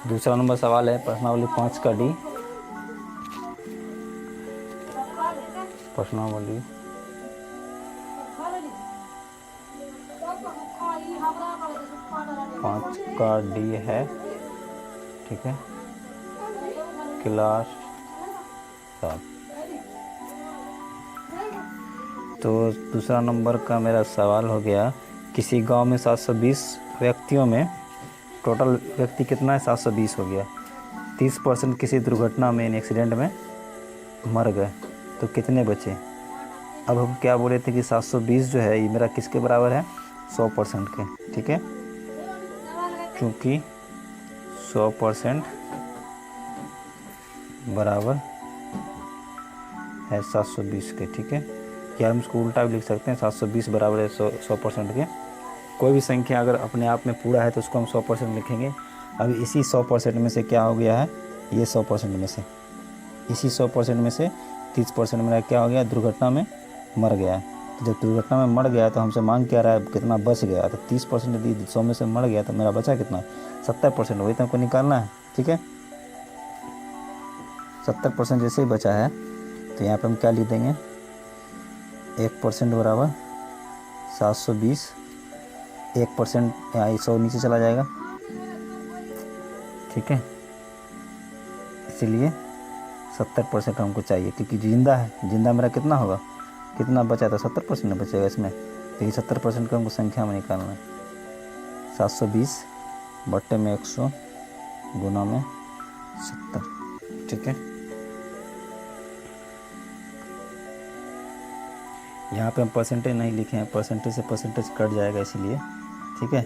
दूसरा नंबर सवाल है प्रश्नावली 5 का डी। प्रश्नावली 5 का डी है, ठीक है, क्लास 7। तो दूसरा नंबर का मेरा सवाल हो गया, किसी गांव में 720 व्यक्तियों में टोटल व्यक्ति कितना है? 720 हो गया। 30% किसी दुर्घटना में यानी एक्सीडेंट में मर गए, तो कितने बचे? अब हम क्या बोले थे कि 720 जो है ये मेरा किसके बराबर है? 100% के, ठीक है, क्योंकि 100% बराबर है 720 के, ठीक है। या हम इसको उल्टा भी लिख सकते हैं, 720 बराबर है 100% के। कोई भी संख्या अगर अपने आप में पूरा है तो उसको हम 100% लिखेंगे। अभी इसी 100% में से क्या हो गया है? ये 100% में से, इसी 100% में से 30% मेरा क्या हो गया? दुर्घटना में मर गया। तो जब दुर्घटना में मर गया तो हमसे मांग क्या रहा है? कितना बच गया। तो 30% यदि 100 में से मर गया तो मेरा बचा कितना? 70%। वही तो हमको निकालना है, ठीक है। 70% जैसे ही बचा है तो यहाँ पर हम क्या लिख देंगे? 1% बराबर 720, 1% यहाँ 100 नीचे चला जाएगा, ठीक है। इसीलिए 70% हमको चाहिए, क्योंकि जिंदा है। जिंदा मेरा कितना होगा? कितना बचा? तो 70% बचेगा इसमें। तो ये 70% का हमको संख्या में निकालना है। 720 बट्टे में 100 गुना में 70, ठीक है। यहाँ पे हम परसेंटेज नहीं लिखे हैं, परसेंटेज से परसेंटेज कट जाएगा इसीलिए, ठीक है।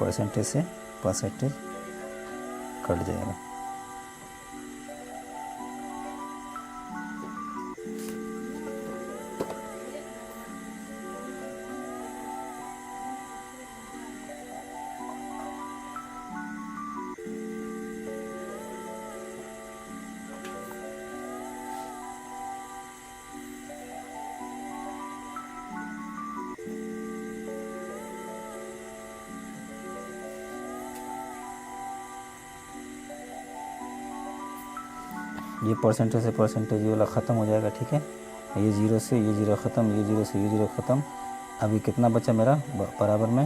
परसेंटेज से परसेंटेज कट जाएगा। ये परसेंटेज से परसेंटेज ये वाला ख़त्म हो जाएगा, ठीक है। ये 0 से ये 0 ख़त्म, ये 0 से ये 0 ख़त्म। अभी कितना बचा मेरा? बराबर में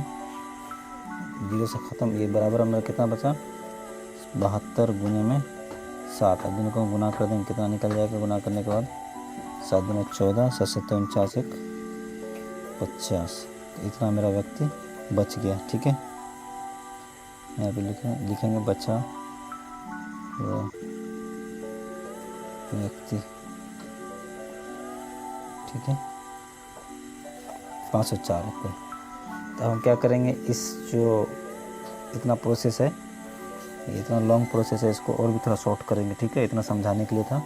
0 से ख़त्म, ये बराबर में मेरा कितना बचा? 72 गुने में 7। अब दोनों को गुना कर देंगे, कितना निकल जाएगा गुना करने के बाद? 7 दूनी 14, 7 7 49, 1 50। इतना मेरा व्यक्ति बच गया, ठीक है। यहाँ पे लिखेंगे बचा हुआ व्यक्ति, ठीक है, 504 रुपये। तो हम क्या करेंगे, इस जो इतना प्रोसेस है, इतना लॉन्ग प्रोसेस है, इसको और भी थोड़ा शॉर्ट करेंगे, ठीक है। इतना समझाने के लिए था।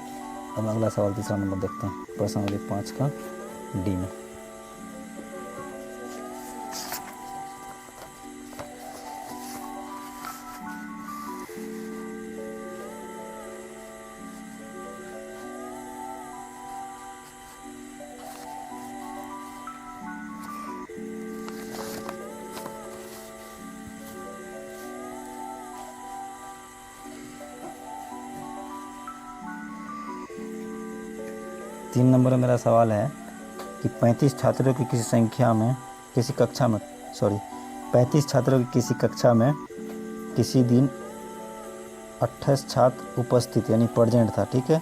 अब अगला सवाल तीसरा नंबर देखते हैं, प्रश्नावली 5 का डी में। तीन नंबर में मेरा सवाल है कि 35 छात्रों की किसी संख्या में किसी कक्षा में 35 छात्रों की किसी कक्षा में किसी दिन 28 छात्र उपस्थित यानी प्रेजेंट था, ठीक है।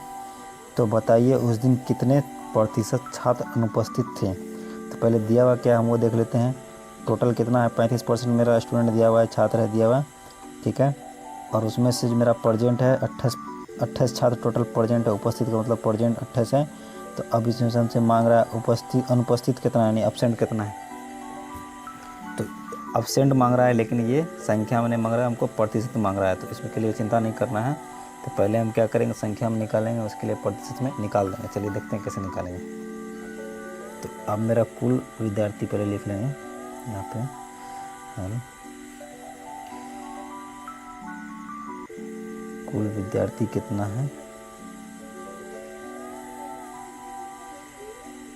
तो बताइए उस दिन कितने प्रतिशत छात्र अनुपस्थित थे। तो पहले दिया हुआ क्या हम वो देख लेते हैं। टोटल कितना है? 35% मेरा स्टूडेंट दिया हुआ है, छात्र है दिया हुआ है, ठीक है। और उसमें से मेरा प्रेजेंट है 28 छात्र टोटल प्रेजेंट है। उपस्थित का मतलब प्रेजेंट 28 है। तो अब इसमें से हमसे मांग रहा है उपस्थित अनुपस्थित कितना है, यानी एब्सेंट कितना है। तो एब्सेंट मांग रहा है, लेकिन ये संख्या में नहीं मांग रहा है, हमको प्रतिशत मांग रहा है। तो इसमें के लिए चिंता नहीं करना है। तो पहले हम क्या करेंगे, संख्या में निकालेंगे, उसके लिए प्रतिशत में निकाल देंगे। चलिए देखते हैं कैसे निकालेंगे। तो अब मेरा कुल विद्यार्थी पहले लिख लेंगे यहाँ पे। कुल विद्यार्थी कितना है?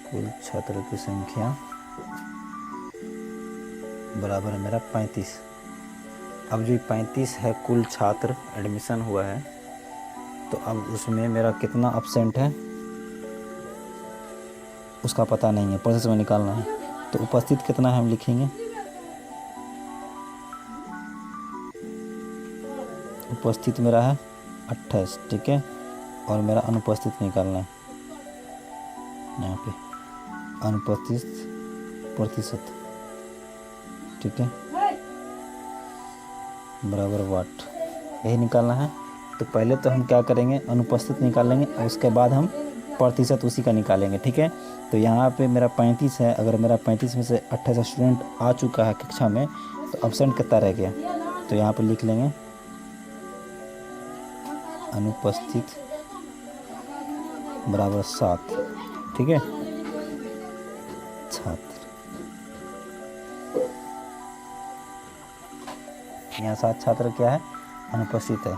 कुल छात्रों की संख्या बराबर है मेरा 35। अब जो 35 है कुल छात्र एडमिशन हुआ है, तो अब उसमें मेरा कितना अब्सेंट है उसका पता नहीं है, प्रोसेस में निकालना है। तो उपस्थित कितना है हम लिखेंगे, उपस्थित मेरा है 28, ठीक है। और मेरा अनुपस्थित निकालना है, यहाँ पे अनुपस्थित प्रतिशत, ठीक है, बराबर वाट, यही निकालना है। तो पहले तो हम क्या करेंगे, अनुपस्थित निकाल लेंगे और उसके बाद हम प्रतिशत उसी का निकालेंगे, ठीक है। तो यहाँ पे मेरा 35 है, अगर मेरा 35 में से 28 स्टूडेंट आ चुका है कक्षा में, तो अब्सेंट कितना रह गया। तो यहाँ पे लिख लेंगे अनुपस्थित बराबर 7, ठीक है, छात्र। यहाँ 7 छात्र क्या है, अनुपस्थित है।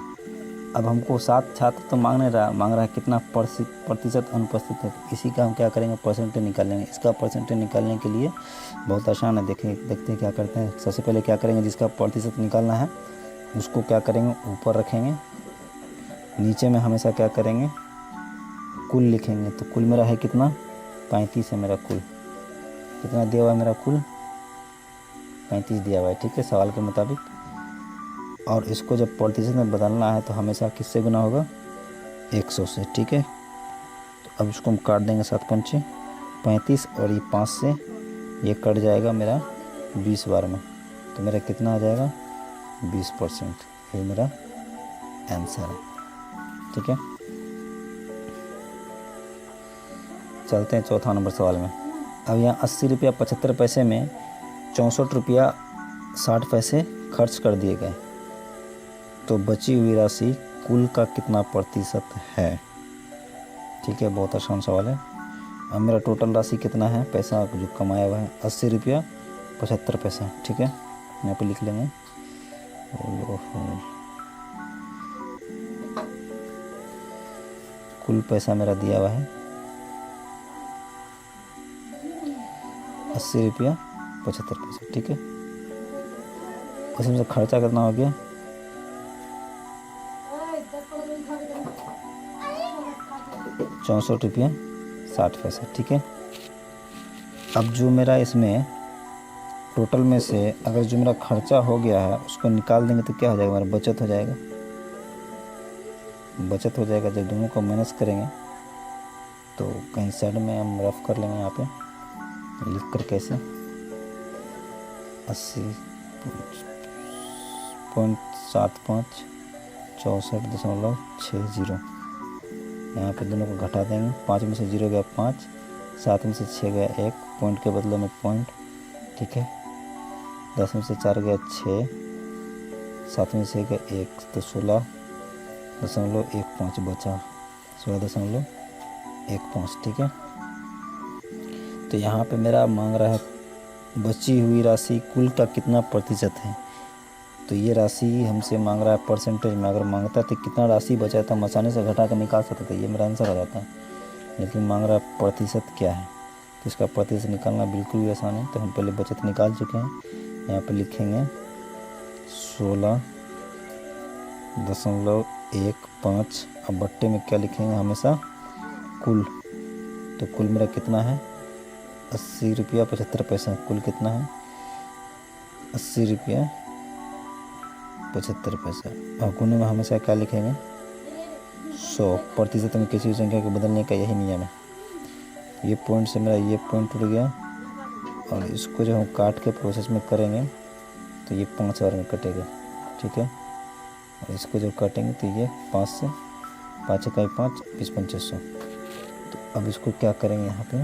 अब हमको 7 छात्र तो मांग रहा है कितना प्रतिशत अनुपस्थित है। तो इसी का हम क्या करेंगे, परसेंटेज निकालेंगे। इसका परसेंटेज निकालने के लिए बहुत आसान है, देखते हैं क्या करते हैं। सबसे पहले क्या करेंगे, जिसका प्रतिशत निकालना है उसको क्या करेंगे, ऊपर रखेंगे। नीचे में हमेशा क्या करेंगे, कुल लिखेंगे। तो कुल मेरा है कितना, 35 है मेरा कुल। कितना दिया हुआ है मेरा कुल, 35 दिया हुआ है, ठीक है, सवाल के मुताबिक। और इसको जब प्रतिशत में बदलना है तो हमेशा किससे गुना होगा, 100 से, ठीक है। तो अब इसको हम काट देंगे, 7 पंचे 35 और ये 5 से ये कट जाएगा मेरा 20 बार में। तो मेरा कितना आ जाएगा, 20%। ये मेरा आंसर है, ठीक है। चलते हैं चौथा नंबर सवाल में। अब यहाँ 80 रुपया 75 पैसे में 64 रुपया 60 पैसे खर्च कर दिए गए, तो बची हुई राशि कुल का कितना प्रतिशत है, ठीक है। बहुत आसान सवाल है। अब मेरा टोटल राशि कितना है, पैसा जो कमाया हुआ है 80 रुपया 75 पैसा, ठीक है। यहाँ पे लिख लेंगे। कुल पैसा मेरा दिया हुआ है 80 रुपया 75 पैसा, ठीक है। उसमें से खर्चा कितना हो गया, 64 रुपया 60 पैसा, ठीक है। अब जो मेरा इसमें टोटल में से अगर जो मेरा खर्चा हो गया है उसको निकाल देंगे तो क्या हो जाएगा, मेरा बचत हो जाएगा। बचत हो जाएगा जब दोनों को माइनस करेंगे। तो कहीं साइड में हम रफ कर लेंगे, यहाँ पे लिख कर कैसे, 80.75 64.60, यहाँ पे दोनों को घटा देंगे। 5 में से 0 गया 5, 7 में से 6 गया 1, पॉइंट के बदले में पॉइंट, ठीक है। 10 में से 4 गया 6, 7 में से गया 1, तो 16.15 बचा, 16.15, ठीक है। तो यहाँ पे मेरा मांग रहा है बची हुई राशि कुल का कितना प्रतिशत है। तो ये राशि हमसे मांग रहा है परसेंटेज में। अगर मांगता तो कितना राशि बचा था हम आसानी से घटा कर निकाल सकते थे, ये मेरा आंसर आ जाता है। लेकिन मांग रहा है प्रतिशत क्या है, तो इसका प्रतिशत निकालना बिल्कुल भी आसान है। तो हम पहले बचत निकाल चुके हैं। यहाँ पे लिखेंगे 16.15। अब बट्टे में क्या लिखेंगे, हमेशा कुल। तो कुल मेरा कितना है, 80 रुपया 75 पैसा। कुल कितना है, 80 रुपया 75 पैसा। और गुने में हमेशा क्या लिखेंगे, 100। प्रतिशत में किसी भी संख्या को बदलने का यही नियम है। ये पॉइंट से मेरा ये पॉइंट टूट गया, और इसको जब हम काट के प्रोसेस में करेंगे तो ये 5 बार में कटेगा, ठीक है। और इसको जब काटेंगे तो ये 5 से 5 इकाई 5, 20 पंचे 100। तो अब इसको क्या करेंगे, यहाँ पे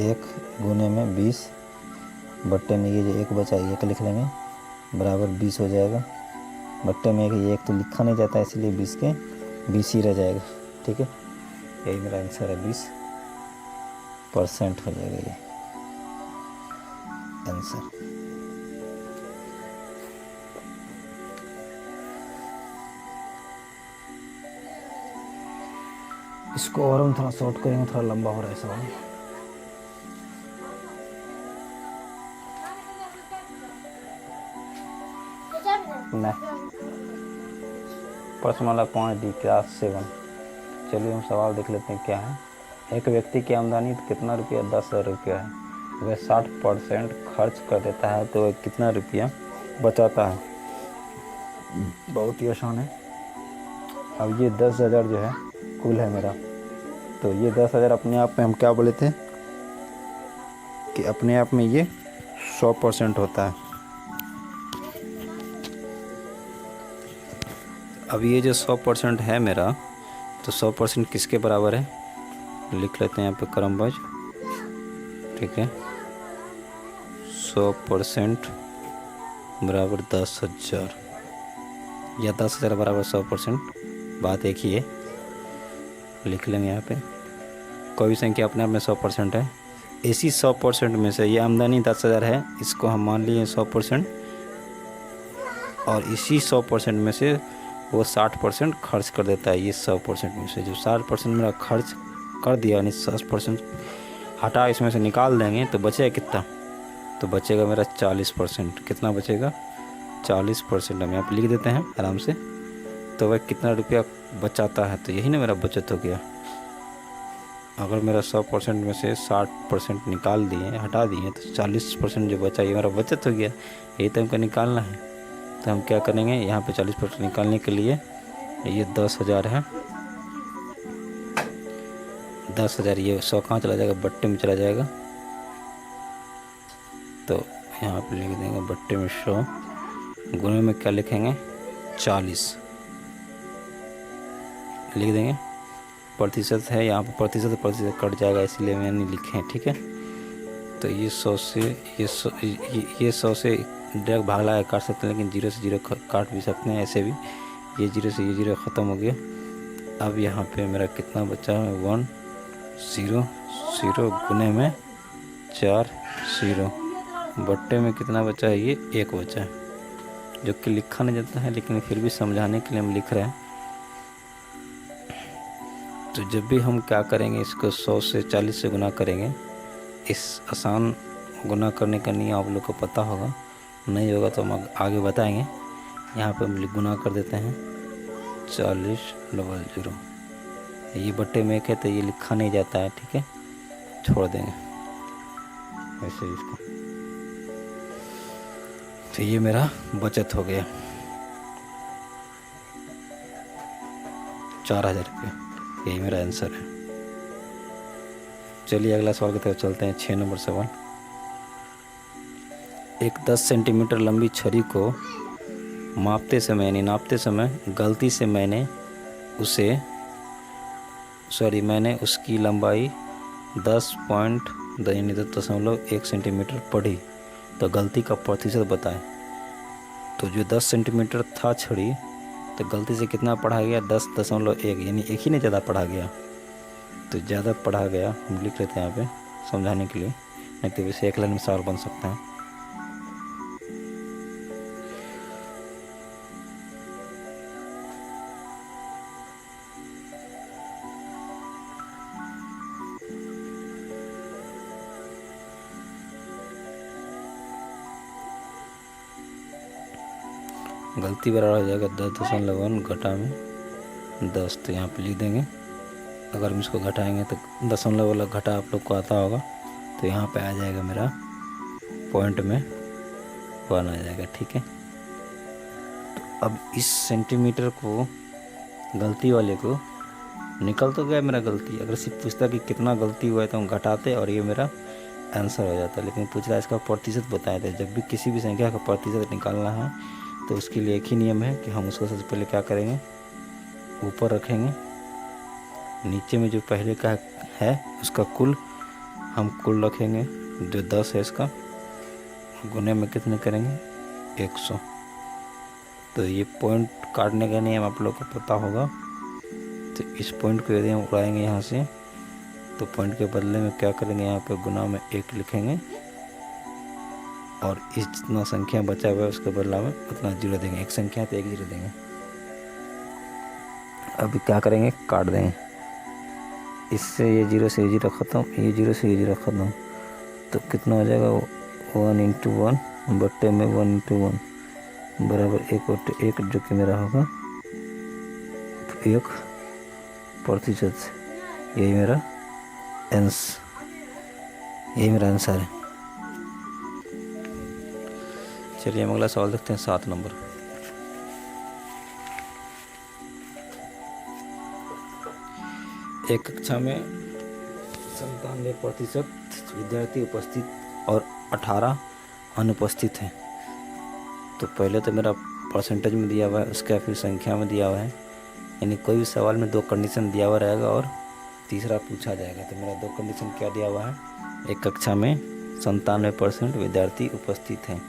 1 गुने में 20 बट्टे में ये जो 1 बचा 1 लिख लेंगे, बराबर 20 हो जाएगा। बट्टे में ये 1 तो लिखा नहीं जाता, इसलिए 20 के 20 ही रह जाएगा, ठीक है। यही मेरा आंसर है, 20% हो जाएगा ये आंसर। इसको और हम थोड़ा शॉर्ट करेंगे, थोड़ा लंबा हो रहा है सवाल। न प्रश्न वाला पॉइंट डी क्लास 7। चलिए हम सवाल देख लेते हैं क्या है। एक व्यक्ति की आमदनी कितना रुपया 10,000 रुपया है, वह 60% खर्च कर देता है तो वह कितना रुपया बचाता है। बहुत ही आसान है। अब ये 10,000 जो है कुल है मेरा, तो ये 10,000 अपने आप में हम क्या बोले थे कि अपने आप में ये 100% होता है। अब ये जो 100% है मेरा, तो 100% किसके बराबर है, लिख लेते हैं यहाँ पे क्रमवाइज, ठीक है। 100% बराबर 10,000 या 10,000 बराबर 100%, बात एक ही है। लिख लेंगे यहाँ पे, कोई भी संख्या अपने आप में 100% है। इसी 100% में से ये आमदनी 10,000 है, इसको हम मान लिए 100%, और इसी 100% में से वो 60% खर्च कर देता है। ये 100% में से जो 60% मेरा खर्च कर दिया, यानी 60% हटा इसमें से निकाल देंगे तो बचेगा कितना, तो बचेगा मेरा 40%। कितना बचेगा, 40%। हम यहाँ पे लिख देते हैं आराम से। तो वह कितना रुपया बचाता है, तो यही ना मेरा बचत हो गया। अगर मेरा 100% में से 60% निकाल दिए, हटा दिए, तो 40% जो बचा ये मेरा बचत हो गया। यही तो हमको निकालना है। तो हम क्या करेंगे, यहाँ पे 40% निकालने के लिए ये 10,000 है, 10,000 ये 100 कहाँ चला जाएगा, बट्टे में चला जाएगा। तो यहाँ पे लिख देंगे बट्टे में 100, गुणे में क्या लिखेंगे 40 लिख देंगे। प्रतिशत है यहाँ पर, प्रतिशत कट जाएगा, इसलिए मैंने लिखे हैं, ठीक है। तो ये 100 से ये 100 से डायरेक्ट भाग लगा काट सकते हैं, लेकिन 0 से 0 काट भी सकते हैं, ऐसे भी। ये 0 से ये 0 ख़त्म हो गया। अब यहाँ पे मेरा कितना बचा है, 1 0 0 गुने में 4 0, बट्टे में कितना बचा है, ये 1 बचा है, जो कि लिखा नहीं जाता है, लेकिन फिर भी समझाने के लिए हम लिख रहे हैं। तो जब भी हम क्या करेंगे, इसको 100 से 40 से गुना करेंगे। इस आसान गुना करने का नियम आप लोग को पता होगा, नहीं होगा तो हम आगे बताएंगे। यहाँ पे हम गुना कर देते हैं 40 00, ये बट्टे में 1 है तो ये लिखा नहीं जाता है, ठीक है, छोड़ देंगे ऐसे इसको। तो ये मेरा बचत हो गया 4,000 रुपये, यही मेरा आंसर है। चलिए अगला सवाल की तरफ चलते हैं। 6 नंबर सवाल। एक 10 सेंटीमीटर लंबी छड़ी को मापते समय यानी नापते समय गलती से मैंने उसकी लंबाई 10.1 सेंटीमीटर पढ़ी, तो गलती का प्रतिशत बताएं। तो जो 10 सेंटीमीटर था छड़ी, तो गलती से कितना पढ़ा गया, 10.1, यानी एक ही ने ज़्यादा पढ़ा गया। तो ज़्यादा पढ़ा गया हम लिख लेते हैं यहाँ पे समझाने के लिए, नहीं तो वैसे एक लाइन में सवाल बन सकता है। गलती बराबर हो जाएगा 10.1 घटा में 10, तो यहाँ पे लिख देंगे। अगर हम इसको घटाएंगे तो दशमलव वाला घटा आप लोग को आता होगा, तो यहाँ पे आ जाएगा मेरा पॉइंट में 1 आ जाएगा, ठीक है। तो अब इस सेंटीमीटर को गलती वाले को निकल तो गया मेरा गलती। अगर सिर्फ पूछता कि कितना गलती हुआ है तो हम घटाते और ये मेरा आंसर हो जाता, लेकिन पूछ रहा है इसका प्रतिशत बताया था। जब भी किसी भी संख्या का प्रतिशत निकालना है तो उसके लिए एक ही नियम है कि हम उसको सबसे पहले क्या करेंगे, ऊपर रखेंगे, नीचे में जो पहले का है उसका कुल हम कुल रखेंगे, जो 10 है इसका गुने में कितने करेंगे 100। तो ये पॉइंट काटने का नियम आप लोग को पता होगा। तो इस पॉइंट को यदि हम उड़ाएंगे यहाँ से, तो पॉइंट के बदले में क्या करेंगे, यहाँ पे गुना में 1 लिखेंगे, और इस जितना संख्या बचा हुआ है उसके बदला में उतना 0 देंगे। एक संख्या तो 1 0 देंगे। अभी क्या करेंगे, काट देंगे। इससे ये 0 से ये 0 ख़त्म, ये 0 से ये 0 ख़त्म, तो कितना हो जाएगा 1 × 1 बट्टे में 1 × 1, बराबर 1/1 जो कि मेरा होगा 1%। यही मेरा आंसर है। चलिए हम अगला सवाल देखते हैं 7 नंबर। एक कक्षा में 97% विद्यार्थी उपस्थित और 18 अनुपस्थित हैं। तो पहले तो मेरा परसेंटेज में दिया हुआ है, उसका फिर संख्या में दिया हुआ है, यानी कोई भी सवाल में 2 कंडीशन दिया हुआ रहेगा और तीसरा पूछा जाएगा। तो मेरा 2 कंडीशन क्या दिया हुआ है, एक कक्षा में 97% विद्यार्थी उपस्थित हैं,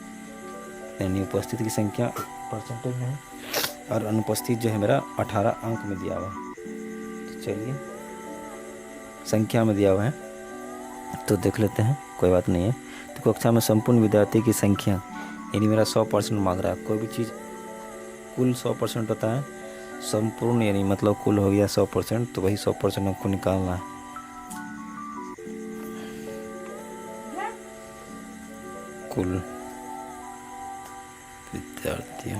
यानी उपस्थित की संख्या परसेंटेज में है, और अनुपस्थित जो है मेरा 18 अंक में दिया हुआ है। तो चलिए संख्या में दिया हुआ है तो देख लेते हैं, कोई बात नहीं है। तो कक्षा में संपूर्ण विद्यार्थी की संख्या, यानी मेरा 100% मांग रहा है। कोई भी चीज़ कुल 100% होता है, संपूर्ण यानी मतलब कुल हो गया 100%, तो वही 100% हमको निकालना है। कुल विद्यार्थियों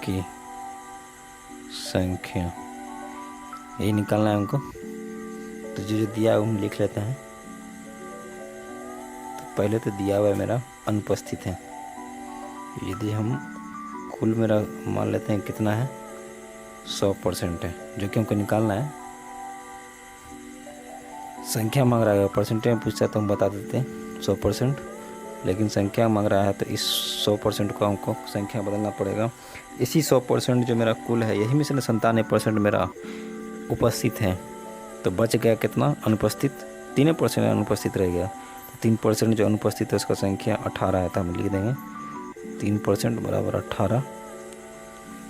की संख्या, यही निकालना है हमको। तो जो दिया है हम लिख लेते हैं। तो पहले तो दिया हुआ है मेरा अनुपस्थित है। यदि हम कुल मेरा मान लेते हैं कितना है, 100% है, जो कि हमको निकालना है। संख्या मांग रहा है, परसेंटेज में पूछता तो हम बता देते हैं 100%, लेकिन संख्या मांग रहा है तो इस 100% को हमको संख्या बदलना पड़ेगा। इसी 100% जो मेरा कुल है, यही में से 97% मेरा उपस्थित है। तो बच गया कितना अनुपस्थित, 3% अनुपस्थित रह गया। तो 3% जो अनुपस्थित है उसका संख्या 18 है, तो हम लिख देंगे 3% बराबर 18।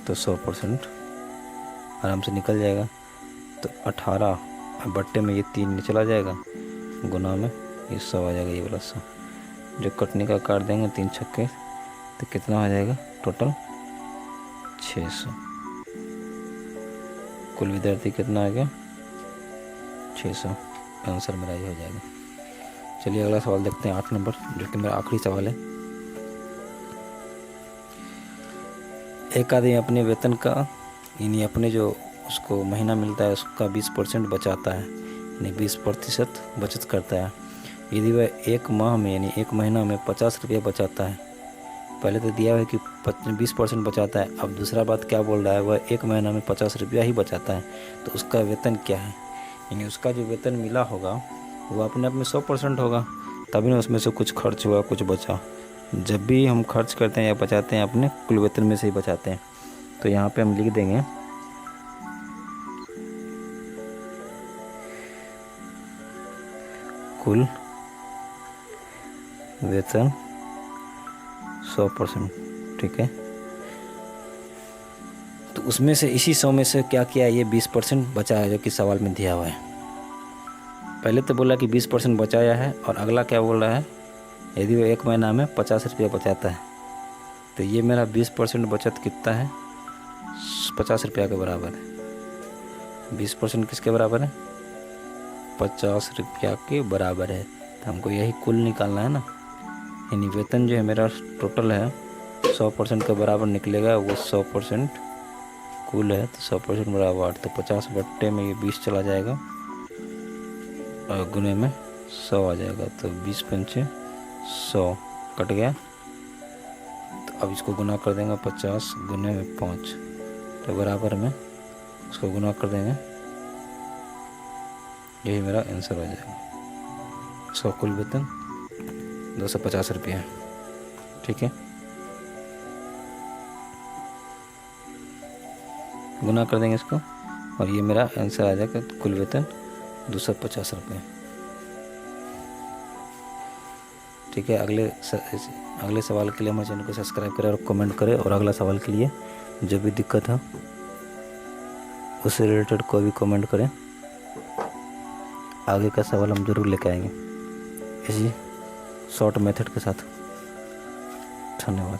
तो 100% आराम से निकल जाएगा। तो 18 बट्टे में ये 3 चला जाएगा, गुना में ये 100 आ जाएगा, ये वाला 100 जो कटने का काट देंगे 3 छक्के, तो कितना हो जाएगा टोटल 600। कुल विद्यार्थी कितना आ गया 600, आंसर मेरा ये हो जाएगा। चलिए अगला सवाल देखते हैं 8 नंबर, जो कि मेरा आखिरी सवाल है। एक आदमी अपने वेतन का, यानी अपने जो उसको महीना मिलता है उसका 20% बचाता है, यानी 20% बचत करता है। यदि वह एक माह में यानी एक महीना में 50 रुपया बचाता है, पहले तो दिया है कि 20% बचाता है, अब दूसरा बात क्या बोल रहा है, वह एक महीना में 50 रुपया ही बचाता है, तो उसका वेतन क्या है, यानी उसका जो वेतन मिला होगा वो अपने आप में 100% होगा, तभी ना उसमें से कुछ खर्च हुआ कुछ बचा। जब भी हम खर्च करते हैं या बचाते हैं अपने कुल वेतन में से ही बचाते हैं। तो यहाँ पे हम लिख देंगे कुल वेतन 100%, ठीक है। तो उसमें से इसी 100 में से क्या किया, ये 20% बचा है जो कि सवाल में दिया हुआ है। पहले तो बोला कि 20% बचाया है, और अगला क्या बोल रहा है, यदि वो एक महीना में 50 रुपया बचाता है, तो ये मेरा 20% बचत कितना है 50 रुपया के बराबर है। 20% किसके बराबर है 50 रुपया के बराबर है। तो हमको यही कुल निकालना है ना, यानी वेतन जो है मेरा टोटल है 100% के बराबर निकलेगा, वो 100% कुल है, तो 100% बराबर 8, तो 50 बट्टे में ये 20 चला जाएगा और गुने में 100 आ जाएगा। तो 20 पंचे 100 कट गया। तो अब इसको गुना कर देंगे 50 गुने में 5, तो बराबर में उसको गुना कर देंगे, यही मेरा आंसर हो जाएगा। उसका कुल वेतन 250 रुपया है, ठीक है। गुना कर देंगे इसको और ये मेरा आंसर आ जाएगा, कुल वेतन 250 रुपये, ठीक है। अगले सवाल के लिए हमारे चैनल को सब्सक्राइब करें और कमेंट करें, और अगला सवाल के लिए जो भी दिक्कत है उससे रिलेटेड कोई भी कमेंट करें, आगे का सवाल हम जरूर लेकर आएंगे इसी शॉर्ट मेथड के साथ। धन्यवाद।